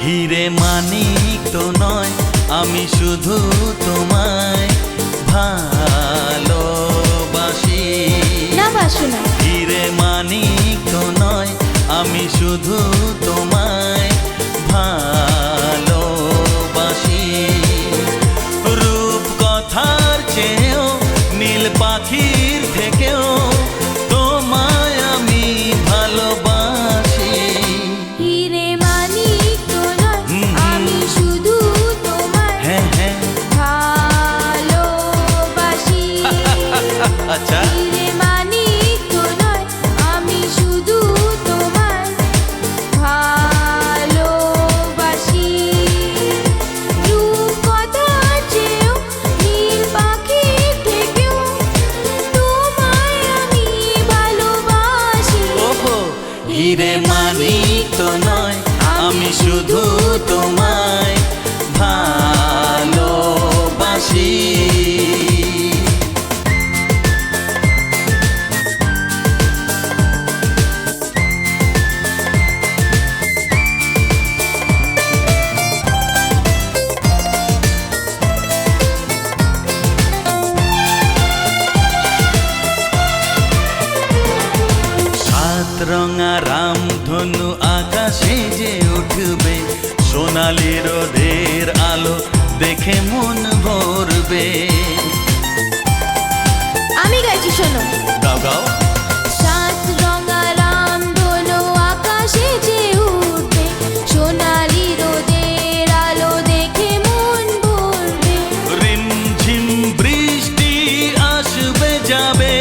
হিরে মানিক তো নয়, আমি শুধু তোমায় ভালোবাসি। না বাসো না। হিরে মানিক তো নয়, আমি শুধু তোমায় ভালোবাসি। রূপ কথার চেয়েও নীল পাখির থেকেও তোমায় আমি ভালোবাসি। হিরে মানিক তো নয়, আমি শুধু তোমায় ভালোবাসি। আচ্ছা, হিরে মানিক তো নয়, আমি শুধু তোমায় ভালোবাসি। রূপ কথার চেয়েও নীল পাখির থেকেও তোমায় আমি ভালোবাসি। ওহো, হিরে মানিক তো নয়, আমি শুধু তোমায় ভালোবাসি। রঙা রামধনু আকাশে যে উঠবে, সোনালি রোদের আলো দেখে মন ভরবে। আমি গাইছি, শোনো। গাও গাও। সাত রঙা রামধনু আকাশে যে উঠবে, সোনালি রোদের আলো দেখে মন ভরবে। রিমঝিম বৃষ্টি আসবে যাবে,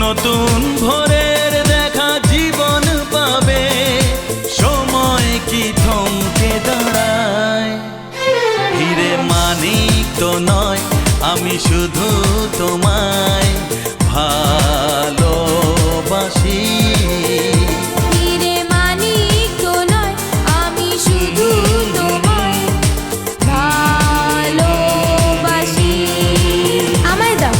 নতুন ভোরের দেখা জীবন পাবে। সময় কি থমকে দাঁড়ায়? হিরে মানিক তো নয়, আমি শুধু তোমায় ভালোবাসি। হিরে মানিক তো নয়, আমি শুধু তোমায় ভালোবাসি। আমায় দাও।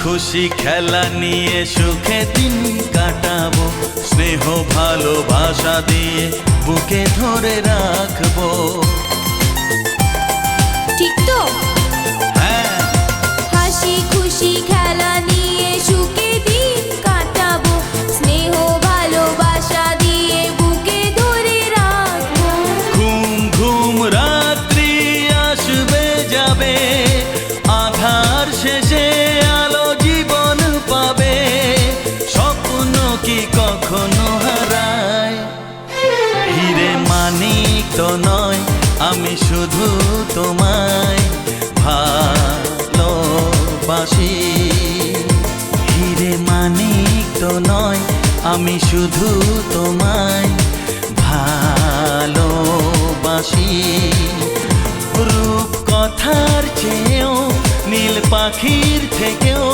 খুশি খেলা নিয়ে সুখে দিন কাটাবো, স্নেহ ভালোবাসা দিয়ে বুকে ধরে রাখবো। ঠিক তো? হ্যাঁ। হাসি খুশি খেলা নিয়ে সুখে দিন কাটাবো, স্নেহ ভালোবাসা দিয়ে বুকে ধরে রাখবো। ঘুম ঘুম রাত্রি আসবে যাবে, আধার শেষে আলো জীবন পাবে। স্বপ্ন কি কখনো হারায়? হিরে মানিক তো নয়, আমি শুধু তোমায় ভালোবাসি। হিরে মানিক তো নয়, আমি শুধু তোমায় ভালোবাসি। রূপ কথার চেয়েও নীল পাখির থেকেও